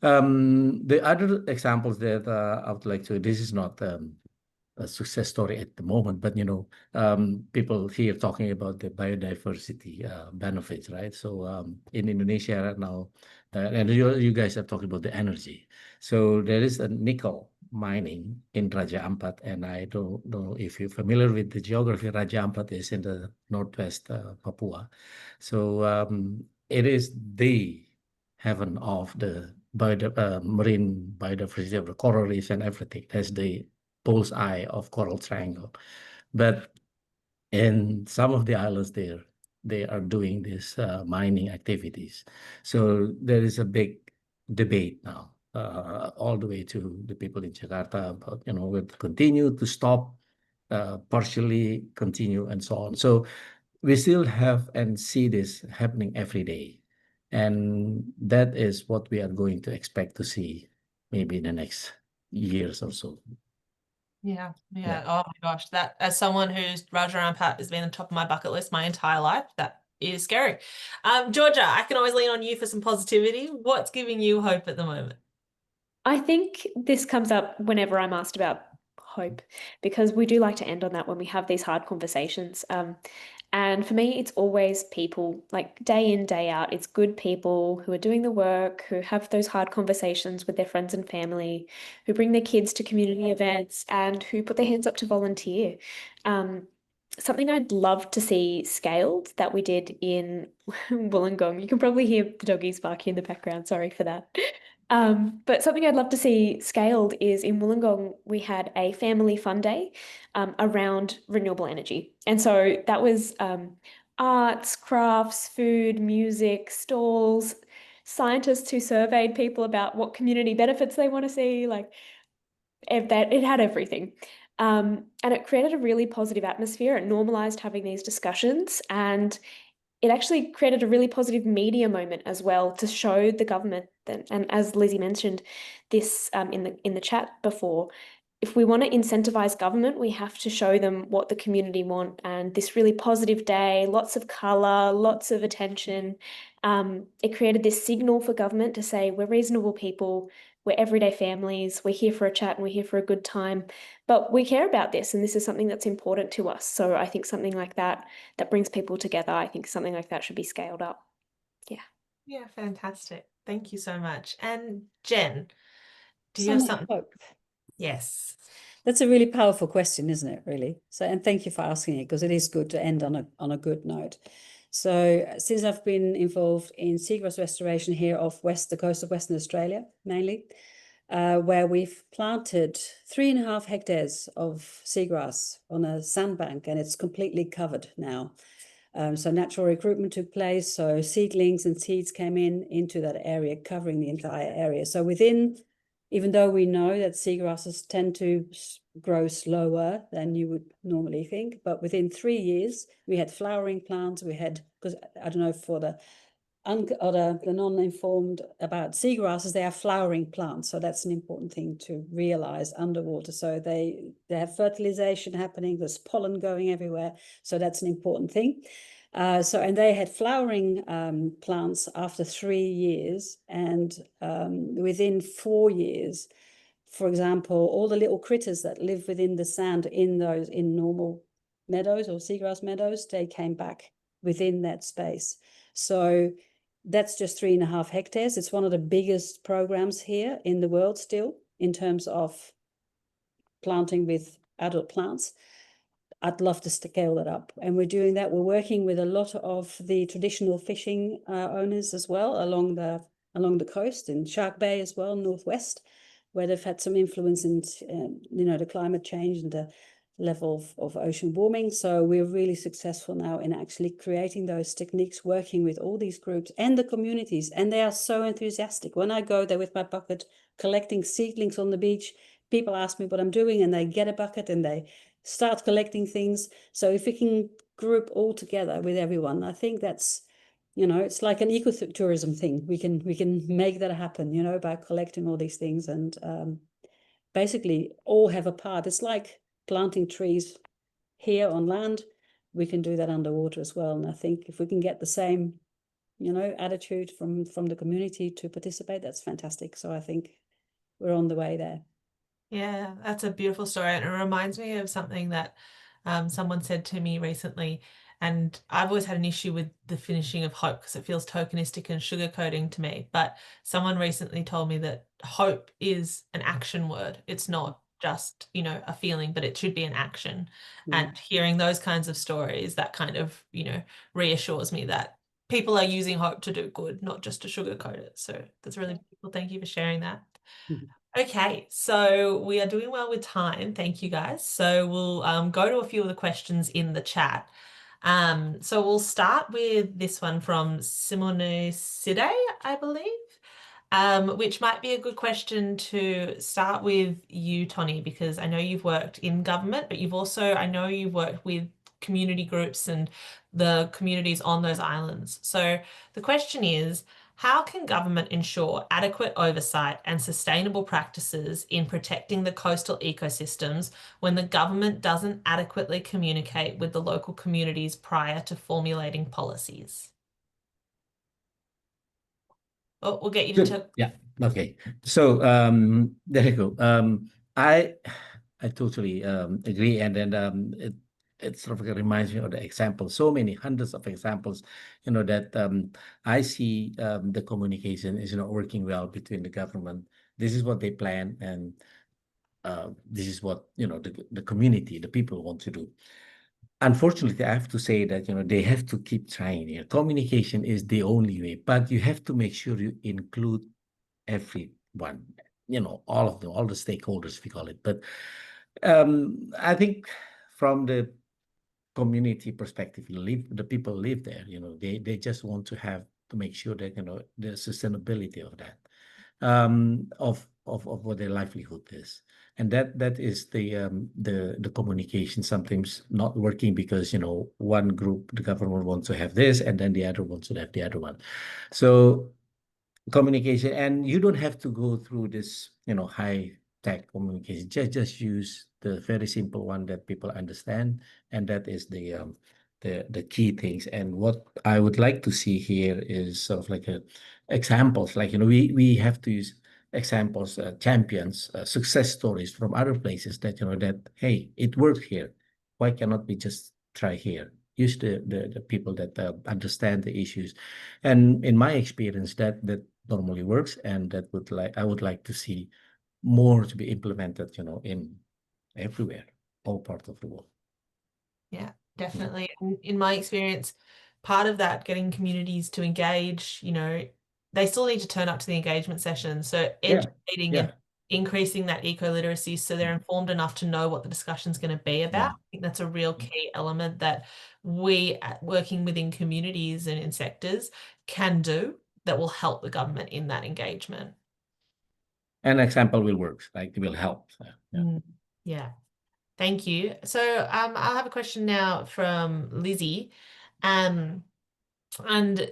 The other examples that I would like to, this is not a success story at the moment, but people here talking about the biodiversity benefits, right? So in Indonesia right now, and you guys are talking about the energy. So there is a nickel mining in Raja Ampat, and I don't know if you're familiar with the geography. Raja Ampat is in the northwest Papua. So it is the heaven of the marine biodiversity of the coral reefs and everything. That's the bullseye of Coral Triangle. But in some of the islands there, they are doing this mining activities. So there is a big debate now, all the way to the people in Jakarta about, will continue to stop, partially continue, and so on. So we still have and see this happening every day. And that is what we are going to expect to see maybe in the next years or so. Yeah. Yeah. Oh my gosh, that as someone who's Raja Ampat has been on top of my bucket list my entire life, that is scary. Georgia, I can always lean on you for some positivity. What's giving you hope at the moment? I think this comes up whenever I'm asked about hope, because we do like to end on that when we have these hard conversations. And for me, it's always people, like day in, day out. It's good people who are doing the work, who have those hard conversations with their friends and family, who bring their kids to community events, and who put their hands up to volunteer. Something I'd love to see scaled that we did in Wollongong. You can probably hear the doggies barking in the background. Sorry for that. But something I'd love to see scaled is in Wollongong, we had a family fun day around renewable energy. And so that was arts, crafts, food, music, stalls, scientists who surveyed people about what community benefits they want to see, like it had everything. And it created a really positive atmosphere. It normalized having these discussions, and it actually created a really positive media moment as well to show the government that, and as Lizzie mentioned this in the chat before, if we want to incentivize government, we have to show them what the community want. And this really positive day, lots of colour, lots of attention. It created this signal for government to say, we're reasonable people, we're everyday families, we're here for a chat and we're here for a good time, but we care about this and this is something that's important to us. So I think something like that brings people together, I think something like that should be scaled up. Yeah. Yeah, fantastic. Thank you so much. And Jen, do you Some have something? hope. Yes. That's a really powerful question, isn't it, really? So, and thank you for asking it, because it is good to end on a good note. So since I've been involved in seagrass restoration here off the coast of Western Australia, mainly, where we've planted 3.5 hectares of seagrass on a sandbank, and it's completely covered now. So natural recruitment took place. So seedlings and seeds came into that area, covering the entire area. So even though we know that seagrasses tend to grow slower than you would normally think, but within 3 years, we had flowering plants. We had, because I don't know, for the non-informed about seagrasses, they are flowering plants. So that's an important thing to realize underwater. So they have fertilization happening, there's pollen going everywhere. So that's an important thing. And they had flowering plants after 3 years, and within 4 years, for example, all the little critters that live within the sand in normal meadows or seagrass meadows, they came back within that space. So that's just 3.5 hectares. It's one of the biggest programs here in the world still in terms of planting with adult plants. I'd love to scale that up, and we're doing that. We're working with a lot of the traditional fishing owners as well along the coast in Shark Bay as well, northwest, where they've had some influence in the climate change and the level of ocean warming. So we're really successful now in actually creating those techniques, working with all these groups and the communities, and they are so enthusiastic. When I go there with my bucket collecting seedlings on the beach, people ask me what I'm doing, and they get a bucket and they start collecting things. So if we can group all together with everyone, I think that's, it's like an ecotourism thing. We can make that happen, by collecting all these things and basically all have a part. It's like planting trees here on land. We can do that underwater as well. And I think if we can get the same, attitude from the community to participate, that's fantastic. So I think we're on the way there. Yeah, that's a beautiful story. And it reminds me of something that someone said to me recently. And I've always had an issue with the finishing of hope because it feels tokenistic and sugarcoating to me. But someone recently told me that hope is an action word. It's not just, a feeling, but it should be an action. And hearing those kinds of stories, that kind of, reassures me that people are using hope to do good, not just to sugarcoat it. So that's really beautiful. Thank you for sharing that. Okay, so we are doing well with time. Thank you, guys. So we'll go to a few of the questions in the chat. So we'll start with this one from Simone Side, I believe, which might be a good question to start with you, Tonny, because I know you've worked in government, but I know you've worked with community groups and the communities on those islands. So the question is, how can government ensure adequate oversight and sustainable practices in protecting the coastal ecosystems when the government doesn't adequately communicate with the local communities prior to formulating policies? Oh, we'll get you to... Yeah, okay. So there you go. I totally agree, and then it sort of reminds me of the examples, so many hundreds of examples, that I see the communication is not working well between the government. This is what they plan, and this is what the community, the people want to do. Unfortunately, I have to say that they have to keep trying. Communication is the only way, but you have to make sure you include everyone, all of them, all the stakeholders, we call it. But I think from the community perspective, the people live there, they just want to make sure that the sustainability of that, of what their livelihood is, and that is the communication sometimes not working because one group, the government, wants to have this, and then the other wants to have the other one. So communication, and you don't have to go through this high tech communication. Just use the very simple one that people understand, and that is the key things. And what I would like to see here is sort of like examples, like we have to use examples, champions, success stories from other places that that, hey, it worked here, why cannot we just try here? Use the people that understand the issues, and in my experience, that normally works, and I would like to see more to be implemented, in everywhere, all parts of the world. Yeah, definitely. In my experience, part of that, getting communities to engage, they still need to turn up to the engagement sessions. So educating and increasing that eco-literacy so they're informed enough to know what the discussion's going to be about. I think that's a real key element that we, working within communities and in sectors, can do that will help the government in that engagement. An example will work, like it will help. Yeah. Thank you. So I'll have a question now from Lizzie. And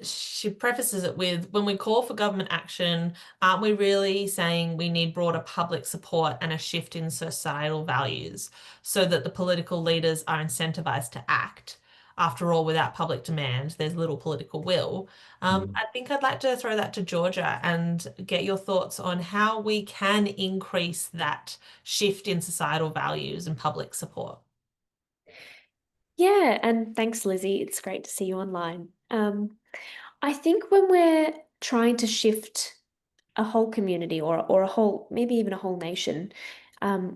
she prefaces it with, when we call for government action, aren't we really saying we need broader public support and a shift in societal values so that the political leaders are incentivized to act? after all, without public demand, there's little political will. I think I'd like to throw that to Georgia and get your thoughts on how we can increase that shift in societal values and public support. Yeah, and thanks, Lizzie. It's great to see you online. I think when we're trying to shift a whole community or a whole, maybe even a whole nation,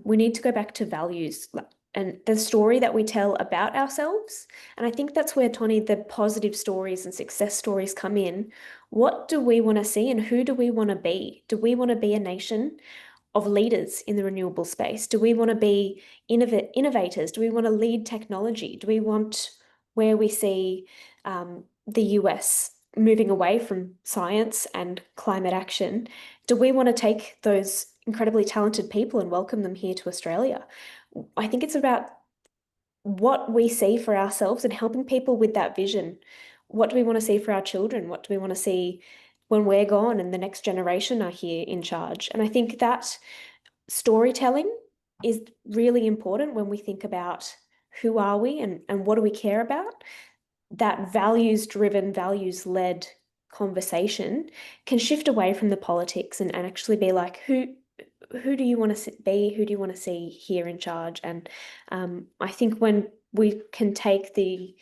we need to go back to values and the story that we tell about ourselves. And I think that's where, Tonny, the positive stories and success stories come in. What do we want to see and who do we want to be? Do we want to be a nation of leaders in the renewable space? Do we want to be innovators? Do we want to lead technology? Do we want where we see the US moving away from science and climate action? Do we want to take those incredibly talented people and welcome them here to Australia? I think it's about what we see for ourselves and helping people with that vision. What do we want to see for our children? What do we want to see when we're gone and the next generation are here in charge? And I think that storytelling is really important when we think about who are we and what do we care about. That values-driven, values-led conversation can shift away from the politics and actually be like, who do you want to be? Who do you want to see here in charge? And I think when we can take the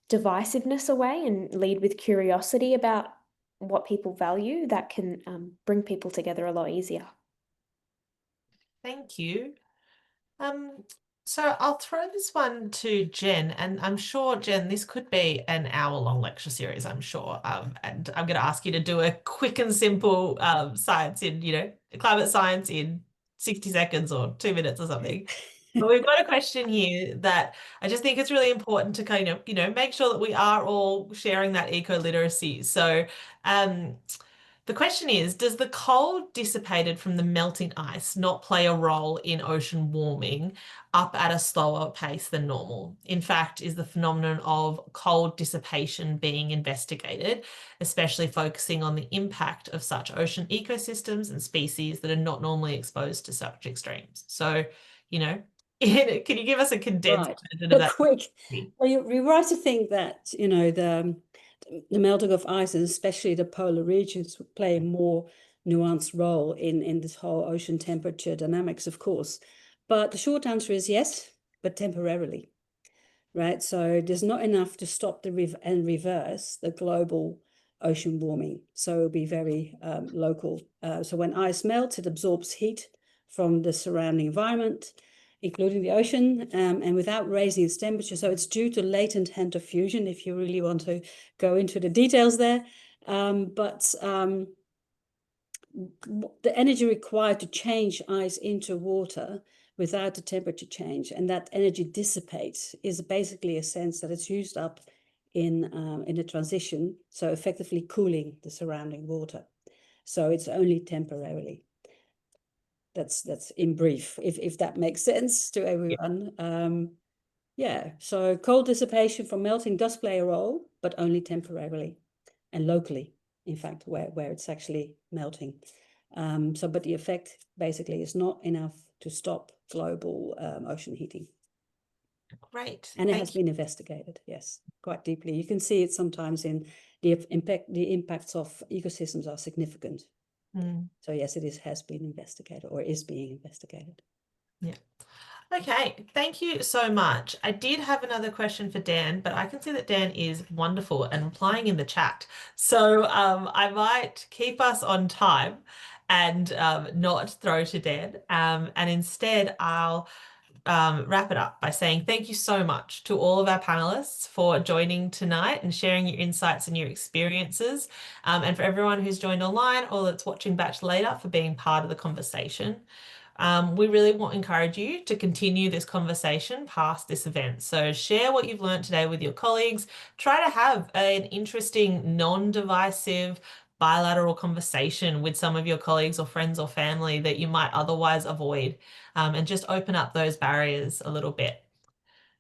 divisiveness away and lead with curiosity about what people value, that can bring people together a lot easier. Thank you. So I'll throw this one to Jen, and I'm sure, Jen, this could be an hour-long lecture series, I'm sure. And I'm going to ask you to do a quick and simple science in, climate science in 60 seconds or 2 minutes or something. But we've got a question here that I just think it's really important to kind of, make sure that we are all sharing that eco-literacy. So the question is, does the cold dissipated from the melting ice not play a role in ocean warming up at a slower pace than normal? In fact, is the phenomenon of cold dissipation being investigated, especially focusing on the impact of such ocean ecosystems and species that are not normally exposed to such extremes? So, can you give us a condensed version of that? Quick. Well, you're right to think that, the melting of ice, and especially the polar regions, would play a more nuanced role in this whole ocean temperature dynamics, of course. But the short answer is yes, but temporarily, right? So there's not enough to stop and reverse the global ocean warming. So it'll be very local. So when ice melts, it absorbs heat from the surrounding environment, including the ocean, and without raising its temperature. So it's due to latent Henter fusion, if you really want to go into the details there. But the energy required to change ice into water without the temperature change, and that energy dissipates, is basically a sense that it's used up in the transition, so effectively cooling the surrounding water. So it's only temporarily. That's in brief, if that makes sense to everyone. Yeah, so cold dissipation from melting does play a role, but only temporarily and locally, in fact, where it's actually melting. But the effect basically is not enough to stop global ocean heating. Great. And it has been investigated, yes, quite deeply. You can see it sometimes in the impacts of ecosystems are significant. So yes, has been investigated or is being investigated. Yeah. Okay, thank you so much. I did have another question for Dan, but I can see that Dan is wonderful and replying in the chat. So I might keep us on time and not throw to Dan. And instead, I'll wrap it up by saying thank you so much to all of our panelists for joining tonight and sharing your insights and your experiences, and for everyone who's joined online or that's watching back later for being part of the conversation. We really want to encourage you to continue this conversation past this event. So share what you've learned today with your colleagues. Try to have an interesting, non-divisive, bilateral conversation with some of your colleagues or friends or family that you might otherwise avoid, and just open up those barriers a little bit.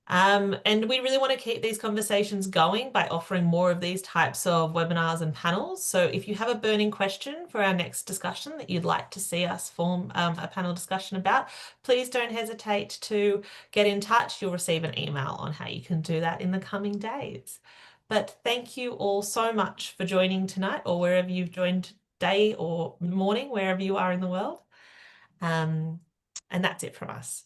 And we really want to keep these conversations going by offering more of these types of webinars and panels. So if you have a burning question for our next discussion that you'd like to see us form a panel discussion about, please don't hesitate to get in touch. You'll receive an email on how you can do that in the coming days. But thank you all so much for joining tonight, or wherever you've joined, day or morning, wherever you are in the world. And that's it from us.